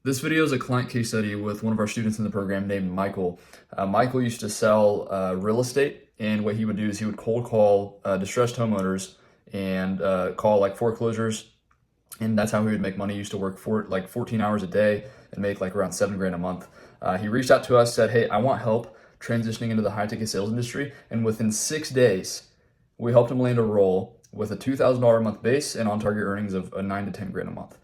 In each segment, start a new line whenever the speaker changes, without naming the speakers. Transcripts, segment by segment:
This video is a client case study with one of our students in the program named Michael. Michael used to sell real estate, and what he would do is he would cold call distressed homeowners and call like foreclosures, and that's how he would make money. He used to work for like 14 hours a day and make like around 7 grand a month. He reached out to us, said, "Hey, I want help transitioning into the high ticket sales industry," and within 6 days, we helped him land a role with a $2,000 a month base and on target earnings of 9 to 10 grand a month.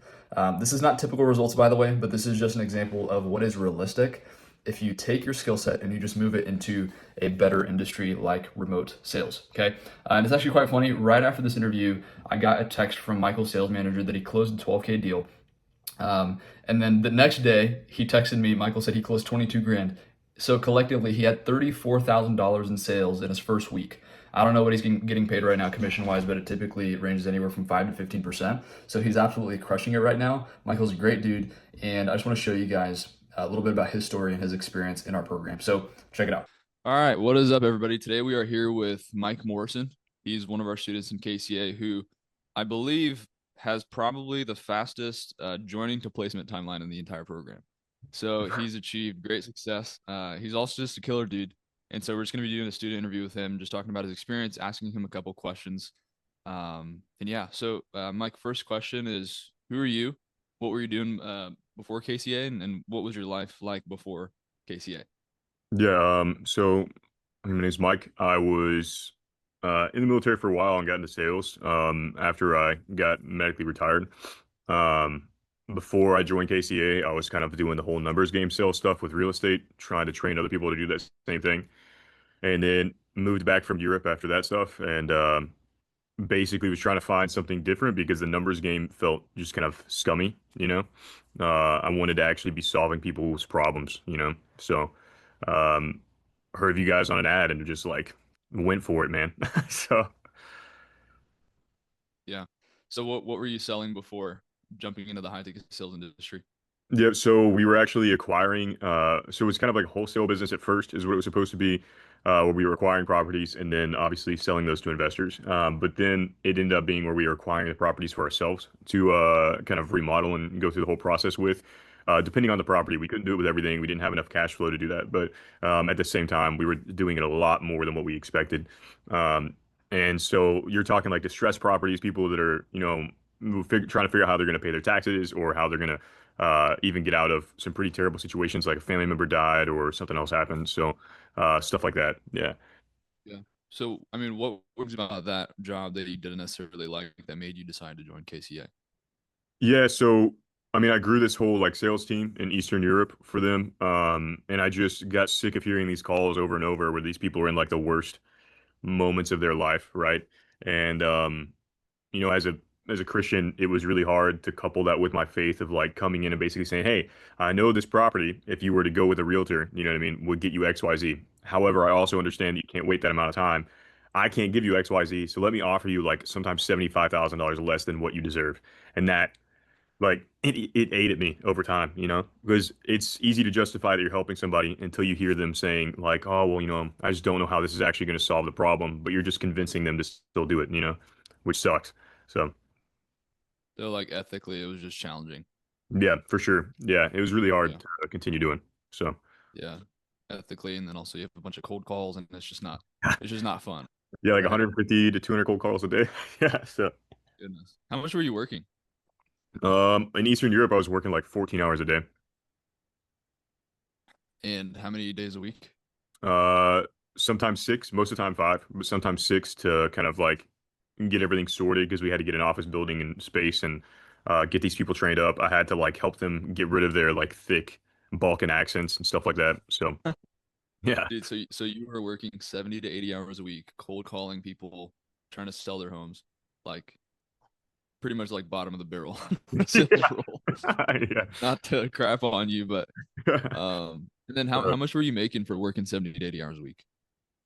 This is not typical results, by the way, but this is just an example of what is realistic if you take your skill set and you just move it into a better industry like remote sales. Okay. And it's actually quite funny. Right after this interview, I got a text from Michael's sales manager that he closed a 12K deal. And then the next day, he texted me. Michael said he closed 22 grand. So collectively, he had $34,000 in sales in his first week. I don't know what he's getting paid right now commission wise, but it typically ranges anywhere from 5 to 15%. So he's absolutely crushing it right now. Michael's a great dude. And I just want to show you guys a little bit about his story and his experience in our program. So check it out.
All right, what is up, everybody? Today we are here with Mike Morrison. He's one of our students in KCA who I believe has probably the fastest joining to placement timeline in the entire program. So he's achieved great success. He's also just a killer dude. And so we're just going to be doing a student interview with him, just talking about his experience, asking him a couple questions. And yeah, so Mike, first question is, who are you? What were you doing before KCA, and what was your life like before KCA?
Yeah, so my name's Mike. I was in the military for a while and got into sales after I got medically retired. Um, Before I joined KCA, I was kind of doing the whole numbers game sales stuff with real estate, trying to train other people to do that same thing. And then moved back from Europe after that stuff and basically was trying to find something different because the numbers game felt just kind of scummy, you know? I wanted to actually be solving people's problems, you know? So, um, heard of you guys on an ad and just like went for it, man. So,
Yeah. So what were you selling before jumping into the high ticket sales industry?
yeah, so we were actually acquiring, so it was kind of like a wholesale business at first, is what it was supposed to be, where we were acquiring properties and then obviously selling those to investors. But then it ended up being where we were acquiring the properties for ourselves to kind of remodel and go through the whole process with. Depending on the property, we couldn't do it with everything. We didn't have enough cash flow to do that. But at the same time, we were doing it a lot more than what we expected. Um, and so you're talking like distressed properties, people that are, trying to figure out how they're going to pay their taxes or how they're going to even get out of some pretty terrible situations like a family member died or something else happened. So stuff like that. Yeah.
Yeah. So I mean, what was about that job that you didn't necessarily like that made you decide to join KCA?
Yeah. So, I mean, I grew this whole like sales team in Eastern Europe for them. And I just got sick of hearing these calls over and over where these people are in like the worst moments of their life. Right. And, as a Christian, it was really hard to couple that with my faith of like coming in and basically saying, "Hey, I know this property, if you were to go with a realtor, you know what I mean, would get you XYZ. However, I also understand that you can't wait that amount of time. I can't give you XYZ, so let me offer you like sometimes $75,000 less than what you deserve." And that like it ate at me over time, because it's easy to justify that you're helping somebody until you hear them saying like, "Oh, well, I just don't know how this is actually going to solve the problem," but you're just convincing them to still do it, which sucks. So.
So like ethically, it was just challenging.
Yeah, for sure. Yeah, it was really hard
Yeah.
to continue doing. So,
Yeah. Ethically, and then also you have a bunch of cold calls, and it's just not fun,
yeah, like
right?
150 to 200 cold calls a day. Yeah. So,
Goodness. How much were you working?
in Eastern Europe, I was working like 14 hours a day.
And how many days a week?
Uh, Sometimes six, most of the time five, but sometimes six to kind of like get everything sorted because we had to get an office building and space and get these people trained up. I had to like help them get rid of their like thick Balkan accents and stuff like that. So, yeah.
Dude, so you were working 70 to 80 hours a week, cold calling people, trying to sell their homes, like pretty much like bottom of the barrel sales role.
Yeah.
Not to crap on you, but
Yeah.
and then how much were you making for working 70 to 80 hours a week?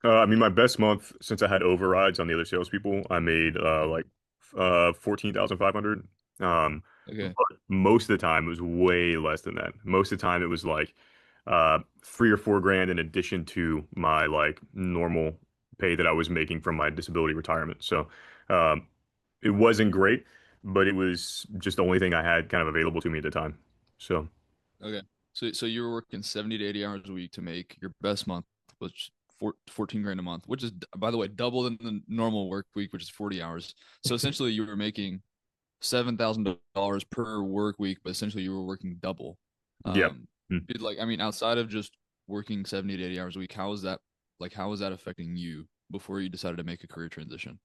I mean, my best month since I had overrides on the other salespeople, I made like 14,500.
Okay.
But most of the time it was way less than that. Most of the time it was like 3 or 4 grand in addition to my like normal pay that I was making from my disability retirement. So um, it wasn't great, but it was just the only thing I had kind of available to me at the time. So.
Okay. So you were working 70 to 80 hours a week to make your best month, which 14 grand a month, which is, by the way, double than the normal work week, which is 40 hours. So essentially you were making $7,000 per work week, but essentially you were working double.
Yep.
Um,
Mm.
like, I mean, outside of just working 70 to 80 hours a week, how was that affecting you before you decided to make a career transition?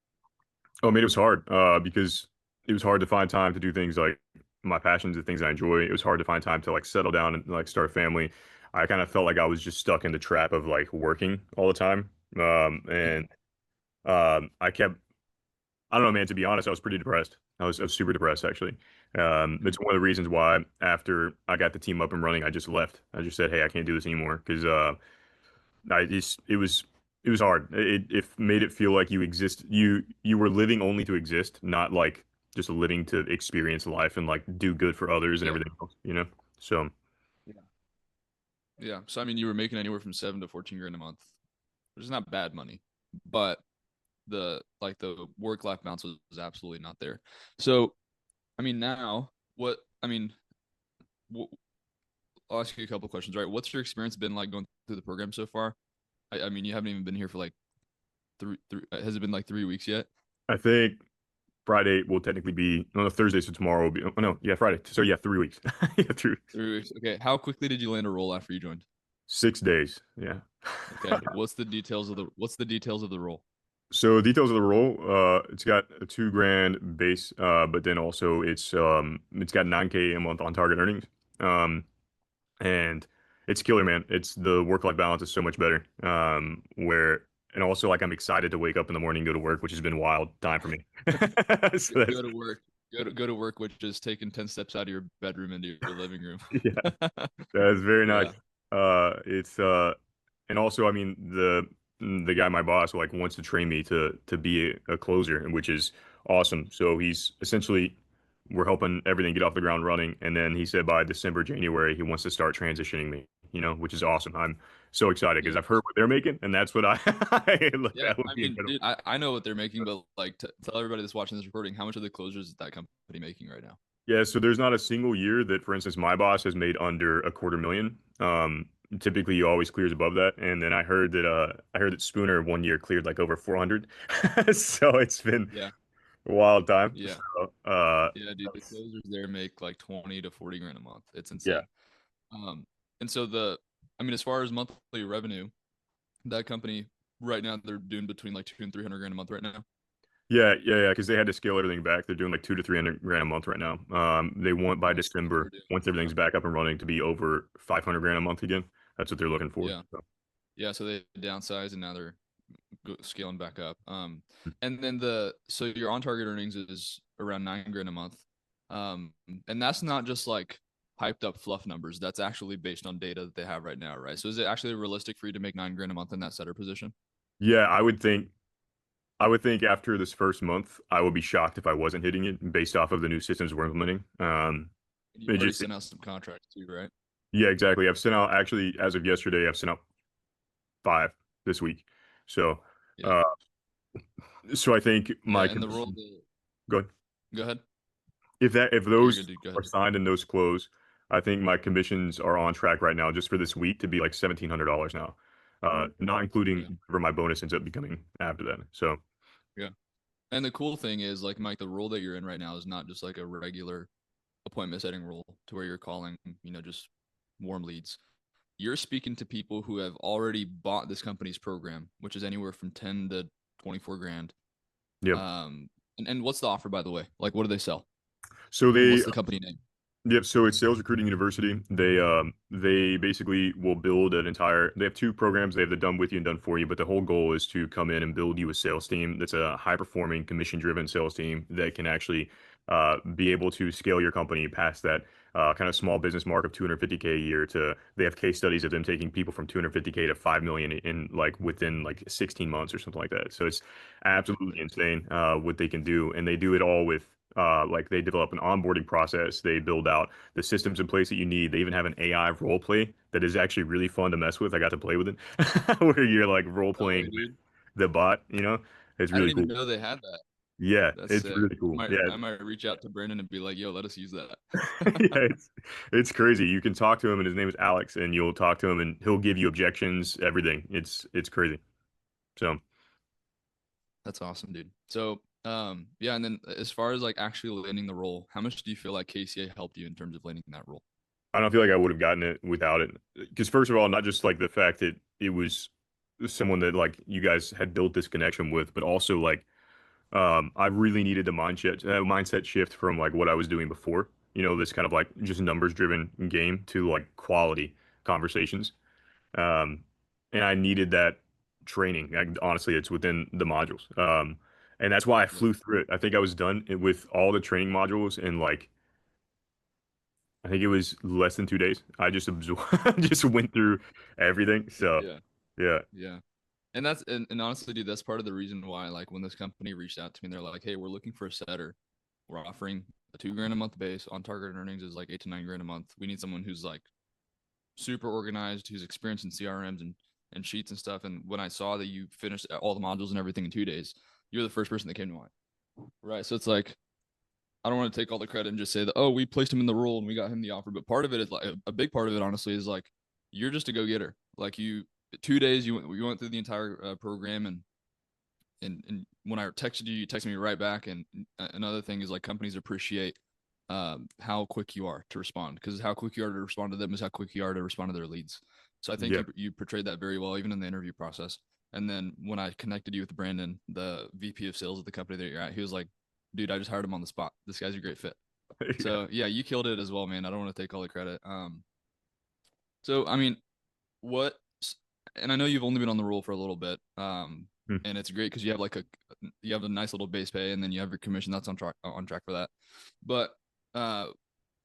Oh, I mean, it was hard because it was hard to find time to do things like my passions and things I enjoy. It was hard to find time to like settle down and like start a family. I kind of felt like I was just stuck in the trap of like working all the time.
Yeah.
And I kept, I don't know, man, to be honest, I was pretty depressed. I was super depressed actually. It's one of the reasons why after I got the team up and running, I just left. I just said, hey, I can't do this anymore because I just it was hard. It made it feel like you exist you were living only to exist, not like just living to experience life and like do good for others and
Yeah.
everything else, you know? So
Yeah. Yeah. So I mean, you were making anywhere from 7 to 14 grand a month, which is not bad money, but the work life balance was absolutely not there. So I mean, now what? I mean, wh- I'll ask you a couple questions. Right? What's your experience been like going through the program so far? I mean, you haven't even been here for like three. Has it been like 3 weeks yet?
I think Friday will technically be no Thursday, so tomorrow will be oh no, yeah, Friday. So yeah, 3 weeks. Yeah, 3 weeks.
3 weeks. Okay. How quickly did you land a role after you joined?
6 days. Yeah.
Okay. What's the details of the role?
So details of the role, it's got a 2 grand base, but then also it's got 9K a month on target earnings. Um, and it's killer, man. It's the work-life balance is so much better. And also like I'm excited to wake up in the morning and go to work, which has been a wild time for me. So
Go
that's
to work. Go to work, which is taking 10 steps out of your bedroom into your living room.
yeah, that's very nice.
Yeah.
It's and also I mean the guy my boss like wants to train me to be a closer, which is awesome. So he's essentially we're helping everything get off the ground running, and then he said by December, January he wants to start transitioning me, which is awesome. I'm so excited because
Yeah.
I've heard what they're making, and that's what I
Yeah.
that would
I
be
mean,
incredible.
dude, I know what they're making, but like tell everybody that's watching this recording, how much of the closures is that company making right now?
Yeah, so there's not a single year that, for instance, my boss has made under a quarter million. Typically he always clears above that. And then I heard that Spooner one year cleared like over 400. So it's been
Yeah.
a wild time.
Yeah.
So
Yeah, dude, the closers there make like 20 to 40 grand a month. It's
yeah.
insane. Um, and so I mean, as far as monthly revenue, that company right now they're doing between like 200 and 300 grand a month right now.
Yeah, because they had to scale everything back. They're doing like 200 to 300 grand a month right now. They want by
Nice. That's what
December,
they're doing.
once everything's back up and running, to be over 500 grand a month again. That's what they're looking for.
Yeah.
So.
Yeah. So they downsized and now they're scaling back up. And then so your on target earnings is around 9 grand a month. And that's not just like hyped up fluff numbers. That's actually based on data that they have right now, right? So is it actually realistic for you to make 9 grand a month in that setter position?
Yeah, I would think after this first month, I would be shocked if I wasn't hitting it based off of the new systems we're implementing.
And you've
It
already
just,
sent out some contracts too, right?
yeah, exactly. I've sent out actually as of yesterday, I've sent out 5 this week. So,
Yeah.
uh, so I think
Yeah.
my
And the role,
commission, go ahead.
go ahead.
If
Oh, you're good,
those
dude. Go
are
ahead.
signed and those close, I think my commissions are on track right now just for this week to be like $1,700 now, not
Yeah.
including whatever my bonus ends up becoming after that. So,
Yeah. And the cool thing is, like, Mike, the role that you're in right now is not just like a regular appointment setting role to where you're calling, just warm leads. You're speaking to people who have already bought this company's program, which is anywhere from 10 to 24 grand.
yep.
And what's the offer, by the way? Like, what do they sell?
So
And
they
what's the company name?
Yep. So it's Sales Recruiting University. They basically will build an entire. They have 2 programs. They have the done with you and done for you. But the whole goal is to come in and build you a sales team that's a high performing, commission driven sales team that can actually be able to scale your company past that kind of small business mark of 250K a year to. They have case studies of them taking people from 250K to 5 million in like within like 16 months or something like that. So it's absolutely insane what they can do, and they do it all with like they develop an onboarding process. They build out the systems in place that you need. They even have an AI role play that is actually really fun to mess with. I got to play with it, where you're like role
No
playing
way, dude.
the bot. It's
I
really
didn't even
cool.
know they had that.
Yeah,
That's
it's
sick.
really cool. Yeah,
I might reach out to Brandon and be like, "Yo, let us use that."
yeah, it's crazy. You can talk to him, and his name is Alex, and you'll talk to him, and he'll give you objections, everything. It's crazy. So
That's awesome, dude. So, yeah, and then as far as like actually landing the role, how much do you feel like KCA helped you in terms of landing that role?
I don't feel like I would have gotten it without it. Because first of all, not just like the fact that it was someone that like you guys had built this connection with, but also like I really needed the mindset shift from like what I was doing before. You know, this kind of like just numbers driven game to like quality conversations. Um, and I needed that training. Honestly, it's within the modules. And that's why I
Yeah.
flew through it. I think I was done with all the training modules in like I think it was less than 2 days. I just absorbed, just went through everything. So
Yeah.
yeah,
Yeah. And that's and honestly, dude, that's part of the reason why, like, when this company reached out to me, they're like, "Hey, we're looking for a setter. We're offering a 2 grand a month base. On target earnings is like 8 to 9 grand a month. We need someone who's like super organized, who's experienced in CRMs and sheets and stuff." And when I saw that you finished all the modules and everything in 2 days, you're the first person that came to mind, right? So it's like I don't want to take all the credit and just say that, oh, we placed him in the role and we got him the offer. But part of it is like a big part of it, honestly, is like you're just a go getter. Like you, 2 days you went through the entire program, and when I texted you, you texted me right back. And another thing is like companies appreciate how quick you are to respond, because how quick you are to respond to them is how quick you are to respond to their leads. So I think
yeah,
you portrayed that very well, even in the interview process. And then when I connected you with Brandon, the VP of sales at the company that you're at, he was like, "Dude, I just hired him on the spot. This guy's a great fit."
yeah.
So yeah, you killed it as well, man. I don't want to take all the credit. So I mean, what? And I know you've only been on the roll for a little bit.
Hmm.
And it's great because you have a nice little base pay, and then you have your commission that's on track for that. But uh,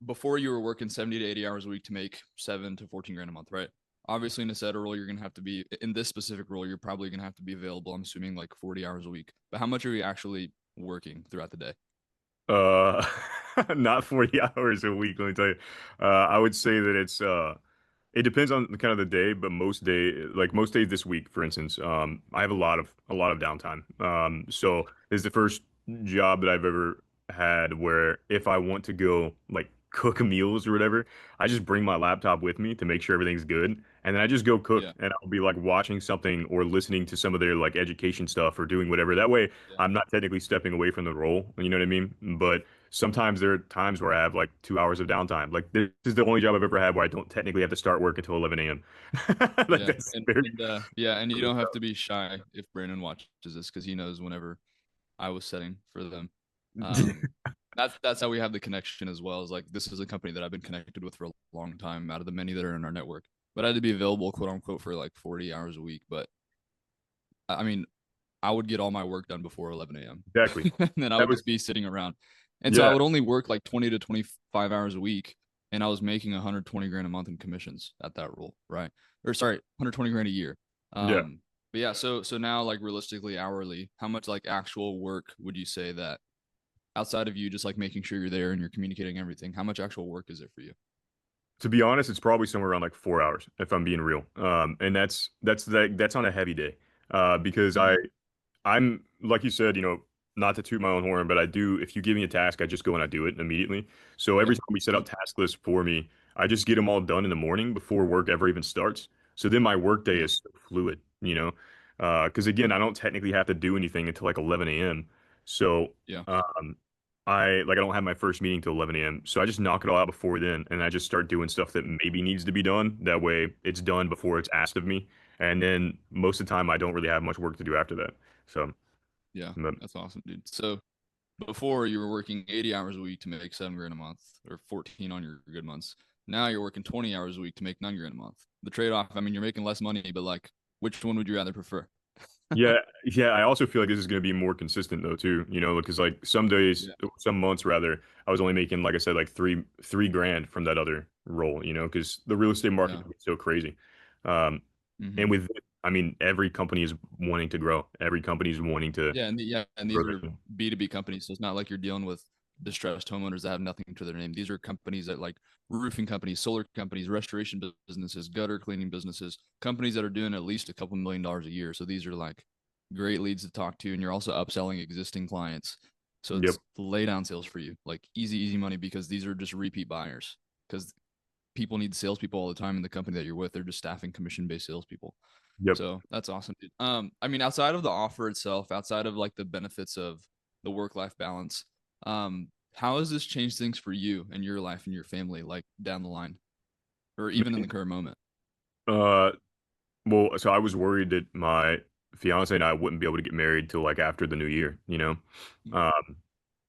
before you were working 70 to 80 hours a week to make 7 to 14 grand a month, right? Obviously, in a set role, you're gonna have to be in this specific role. You're probably gonna have to be available. I'm assuming like 40 hours a week. But how much are you actually working throughout the day?
Uh, not 40 hours a week, let me tell you. I would say that it depends on the kind of the day, but most days this week, for instance, I have a lot of downtime. So this is the first job that I've ever had where if I want to go like cook meals or whatever, I just bring my laptop with me to make sure everything's good, and then I just go cook,
Yeah,
and I'll be like watching something or listening to some of their like education stuff or doing whatever. That way,
yeah,
I'm not technically stepping away from the role. You know what I mean? But sometimes there are times where I have like 2 hours of downtime. Like this is the only job I've ever had where I don't technically have to start work until 11 a.m. Like
yeah,
that's very
and yeah, and you
really
don't have
tough.
to be shy if Brandon watches this, because he knows whenever I was setting for them. Um, that's how we have the connection as well. Is like this is a company that I've been connected with for a long time, out of the many that are in our network. But I had to be available, quote unquote, for like 40 hours a week. But I mean, I would get all my work done before 11 a.m.
Exactly.
and then I
That
would
was
just be sitting around. And so I
yeah,
would only work like 20 to 25 hours a week, and I was making 120 grand a month in commissions at that role, right? Or sorry, 120 grand a year.
yeah.
But yeah, so now like realistically hourly, how much like actual work would you say that outside of you just like making sure you're there and you're communicating everything, how much actual work is it for you?
To be honest, it's probably somewhere around like 4 hours if I'm being real. And that's on a heavy day. Because
Mm-hmm.
I'm like you said, not to toot my own horn, but I do. If you give me a task, I just go and I do it immediately. So
Yep.
every time we set up
Yep.
task lists for me, I just get them all done in the morning before work ever even starts. So then my work day
Yeah.
is so fluid, because again, I don't technically have to do anything until like 11 a.m. So
Yeah.
um, I don't have my first meeting till 11 a.m. So I just knock it all out before then, and I just start doing stuff that maybe needs to be done. That way, it's done before it's asked of me. And then most of the time, I don't really have much work to do after that. So.
Yeah.
But
That's awesome, dude. So before you were working 80 hours a week to make 7 grand a month, or 14 on your good months. Now you're working 20 hours a week to make 9 grand a month. The trade-off, I mean, you're making less money, but like, which one would you rather prefer?
yeah, yeah, I also feel like this is going to be more consistent though too, because like some days,
Yeah.
some months rather, I was only making, like I said, like three grand from that other role, because the real estate market
Yeah.
can be so crazy. Um,
Mm-hmm.
and with it, I mean, every company is wanting to grow. Every company is wanting to
And
grow
these
their
are
team.
B2B companies, so it's not like you're dealing with distressed homeowners that have nothing to their name. These are companies that like roofing companies, solar companies, restoration businesses, gutter cleaning businesses, companies that are doing at least a couple $1 million a year. So these are like great leads to talk to, and you're also upselling existing clients. So
Yep.
it's lay down sales for you, like easy money, because these are just repeat buyers. Because people need salespeople all the time in the company that you're with. They're just staffing commission-based salespeople.
Yep.
So that's awesome, dude. I mean, outside of the offer itself, outside of like the benefits of the work-life balance, how has this changed things for you and your life and your family, like down the line, or even in the current moment?
Uh, well, so I was worried that my fiance and I wouldn't be able to get married till like after the new year, you know? Um,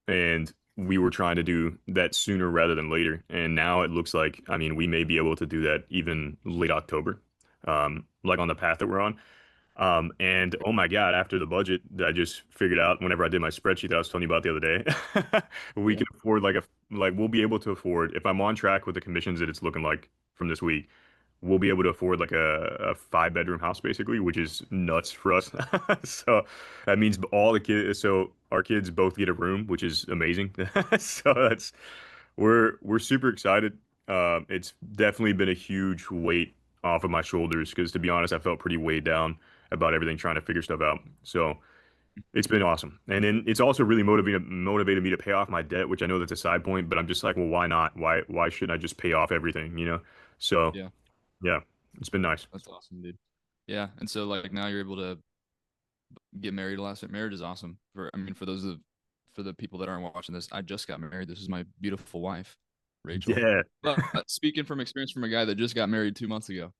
and we were trying to do that sooner rather than later. And now it looks like, I mean, we may be able to do that even late October, like on the path that we're on. And oh my God, after the budget that I just figured out whenever I did my spreadsheet that I was telling you about the other day, we
Yeah.
can afford like we'll be able to afford if I'm on track with the commissions that it's looking like from this week, we'll be able to afford like a 5 bedroom house basically, which is nuts for us. So that means all the kids, so our kids both get a room, which is amazing. So that's we're super excited. It's definitely been a huge weight off of my shoulders because to be honest, I felt pretty weighed down about everything trying to figure stuff out. So it's been awesome. And then it's also really motivated me to pay off my debt, which I know that's a side point, but I'm just like, well, why not? Why shouldn't I just pay off everything, you know? So
Yeah,
yeah, it's been nice.
that's awesome, dude. Yeah, and so like now you're able to get married last night. Marriage is awesome. For the people that aren't watching this, I just got married. This is my beautiful wife, Rachel.
Yeah.
But speaking from experience from a guy that just got married 2 months ago,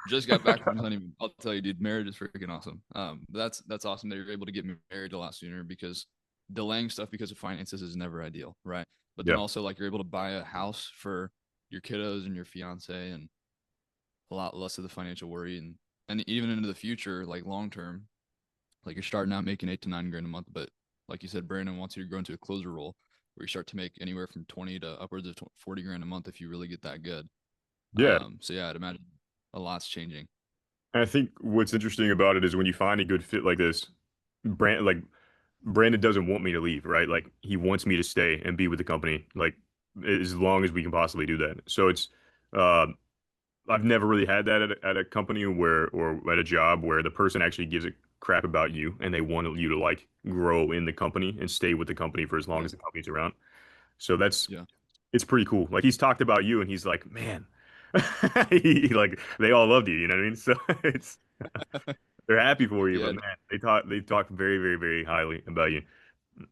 just got back from his honeymoon. I'll tell you, dude, marriage is freaking awesome. That's awesome that you're able to get married a lot sooner because delaying stuff because of finances is never ideal, right? But then
Yeah.
also like you're able to buy a house for your kiddos and your fiance and a lot less of the financial worry and even into the future, like long term, like you're starting out making 8 to 9 grand a month, but like you said, Brandon wants you to grow into a closer role where you start to make anywhere from 20 to upwards of 40 grand a month if you really get that good.
Yeah.
So yeah, I'd imagine a lot's changing.
And I think what's interesting about it is when you find a good fit like this, like Brandon doesn't want me to leave, right? Like he wants me to stay and be with the company, like as long as we can possibly do that. So it's, uh, I've never really had that at a company where, or at a job where the person actually gives a crap about you and they want you to like grow in the company and stay with the company for as long
Yeah.
as the company's around. So that's,
Yeah.
it's pretty cool. Like he's talked about you and he's like, man, like they all loved you, you know what I mean? So it's, they're happy for you, but
Yeah.
man, they talk very, very, very highly about you.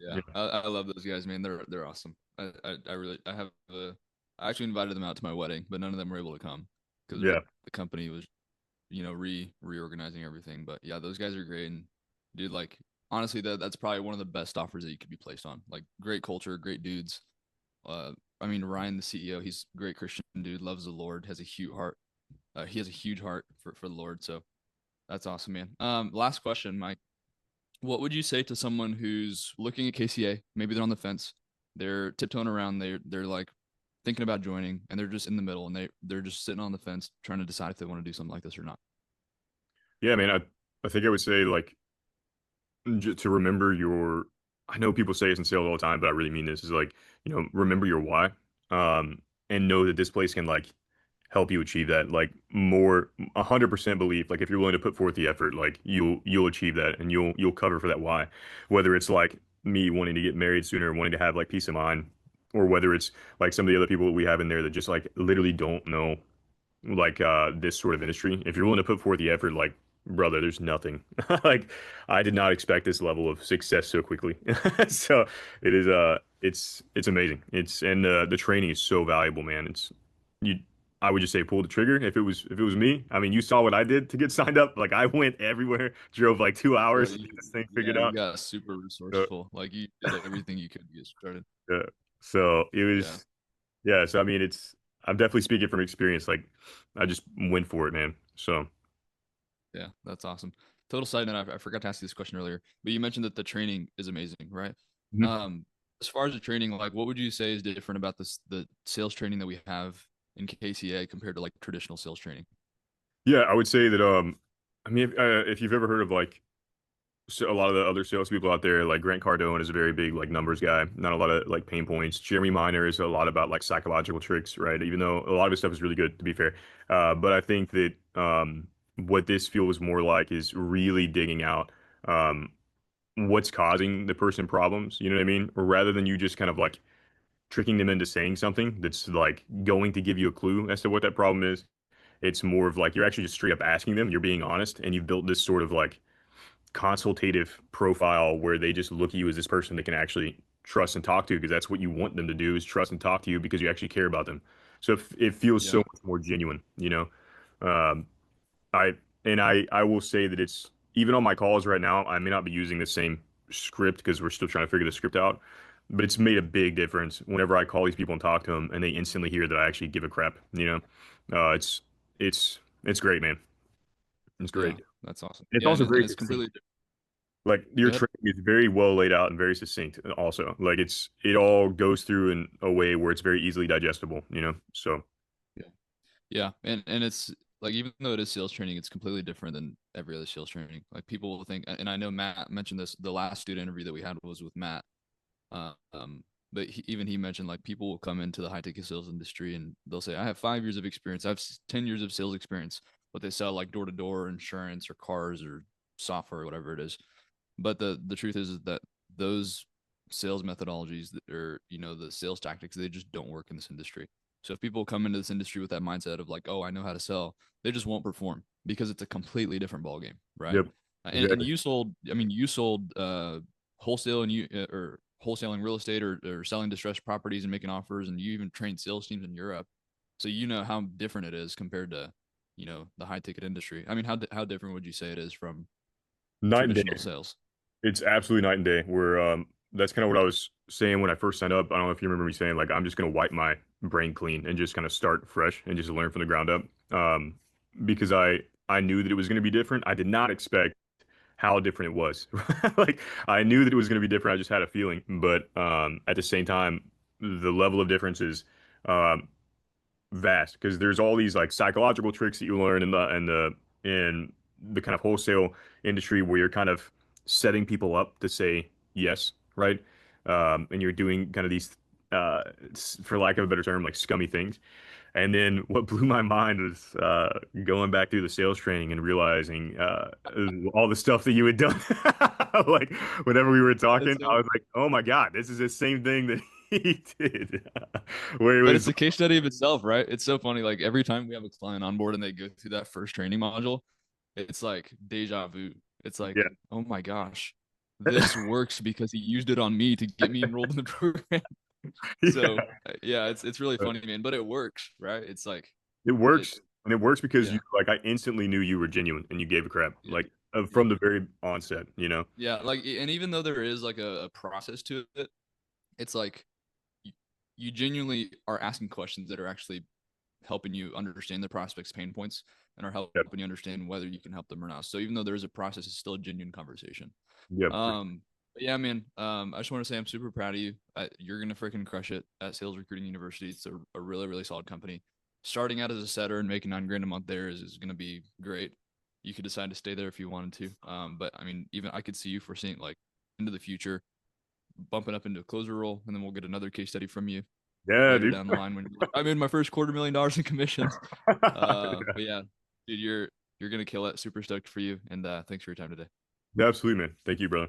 Yeah.
Yeah.
I love those guys, man. They're awesome. I really I have I actually invited them out to my wedding, but none of them were able to come because
Yeah.
the company was, reorganizing everything. But yeah, those guys are great. And dude, like honestly, that's probably one of the best offers that you could be placed on. Like great culture, great dudes. Uh, I mean Ryan, the CEO, he's a great Christian dude, loves the Lord, has a huge heart. He has a huge heart for the Lord. So that's awesome, man. Last question, Mike. What would you say to someone who's looking at KCA? Maybe they're on the fence. They're tiptoeing around. They're like thinking about joining, and they're just in the middle, and they're just sitting on the fence trying to decide if they want to do something like this or not.
Yeah, man, I think I would say like to remember your, I know people say this in sales all the time, but I really mean this is like, remember your why. And know that this place can like help you achieve that. Like more 100% belief, like if you're willing to put forth the effort, like you'll achieve that and you'll cover for that why. Whether it's like me wanting to get married sooner, wanting to have like peace of mind, or whether it's like some of the other people that we have in there that just like literally don't know like this sort of industry. If you're willing to put forth the effort, like brother, there's nothing. Like I did not expect this level of success so quickly. So it is it's amazing. It's and the training is so valuable, man. It's you I would just say pull the trigger if it was me. I mean, you saw what I did to get signed up. Like I went everywhere, drove like 2 hours to get this thing figured
You
out.
got super
So,
resourceful. Like you did everything you could to get started.
yeah. So it
Yeah.
was yeah, so I mean I'm definitely speaking from experience. Like I just went for it, man. So
Yeah. That's awesome. Total side note, I forgot to ask you this question earlier, but you mentioned that the training is amazing, right?
mhm.
Um, as far as the training, like what would you say is different about the sales training that we have in KCA compared to like traditional sales training?
Yeah, I would say that I mean if you've ever heard of like so a lot of the other salespeople out there, like Grant Cardone is a very big like numbers guy, not a lot of like pain points. Jeremy Miner is a lot about like psychological tricks, right? Even though a lot of his stuff is really good, to be fair. But I think that what this feels more like is really digging out. what's causing the person problems, you know what I mean? Or rather than you just kind of like tricking them into saying something that's like going to give you a clue as to what that problem is. It's more of like you're actually just straight up asking them, you're being honest, and you've built this sort of like consultative profile where they just look at you as this person they can actually trust and talk to because that's what you want them to do is trust and talk to you because you actually care about them. So it feels so
Yeah.
much more genuine, you know. Um, I will say that it's even on my calls right now, I may not be using the same script because we're still trying to figure the script out, but it's made a big difference whenever I call these people and talk to them and they instantly hear that I actually give a crap, you know. It's great, man. It's
Yeah.
great.
That's awesome.
It's
Yeah.
also
And
very
it's
succinct.
completely different.
Like
Go
your
ahead.
training is very well laid out and very succinct also. Like it all goes through in a way where it's very easily digestible, you know. So
Yeah. Yeah. And it's like, even though it is sales training, it's completely different than every other sales training. Like people will think, and I know Matt mentioned this, the last student interview that we had was with Matt. But even he mentioned like people will come into the high ticket sales industry and they'll say, I have 5 years of experience. I have 10 years of sales experience, but they sell like door to door insurance or cars or software or whatever it is. But the truth is that those sales methodologies that are, the sales tactics, they just don't work in this industry. So if people come into this industry with that mindset of like, oh, I know how to sell, they just won't perform because it's a completely different ballgame, right?
yep,
And
exactly.
you sold, I mean, you sold wholesale and or wholesaling real estate or selling distressed properties and making offers, and you even trained sales teams in Europe. So you know how different it is compared to, the high ticket industry. I mean, how different would you say it is from
Night and day.
traditional sales?
It's absolutely night and day. Where that's kind of what I was saying when I first signed up. I don't know if you remember me saying like I'm just gonna wipe my brain clean and just kind of start fresh and just learn from the ground up. Because I knew that it was gonna be different. I did not expect how different it was. Like I knew that it was gonna be different. I just had a feeling, but at the same time, the level of difference is um vast because there's all these like psychological tricks that you learn in the kind of wholesale industry where you're kind of setting people up to say yes, right? And you're doing kind of these, for lack of a better term, like scummy things. And then what blew my mind was going back through the sales training and realizing all the stuff that you had done. Like whenever we were talking,
It's
I
so
was like, "Oh my God, this is the same thing that he did." Where it
But
was,
it's a case study of itself, right? It's so funny. Like every time we have a client on board and they go through that first training module, it's like deja vu. It's like,
yeah,
oh my gosh, this works because he used it on me to get me enrolled in the program.
yeah.
So yeah, it's really funny, man. But it works, right? It's like
It
it,
works, and it works because
yeah,
you like I instantly knew you were genuine and you gave a crap
yeah,
like
yeah,
from the very onset, you know.
yeah. Like, and even though there is like a process to it, it's like you, you genuinely are asking questions that are actually helping you understand the prospect's pain points and are
Yep,
helping you understand whether you can help them or not. So even though there is a process, it's still a genuine conversation.
yep,
But yeah, man. I just want to say I'm super proud of you. You're gonna freaking crush it at Sales Recruiting University. It's a really really solid company. Starting out as a setter and making 9 grand a month there is gonna be great. You could decide to stay there if you wanted to. But I mean, even I could see you foreseeing like into the future, bumping up into a closer role, and then we'll get another case study from you
yeah,
later
dude.
down the line when you're like, I made my first $250,000 in commissions. But yeah, dude, you're gonna kill it. Super stoked for you, and thanks for your time today.
Yeah, absolutely, man. Thank you, brother.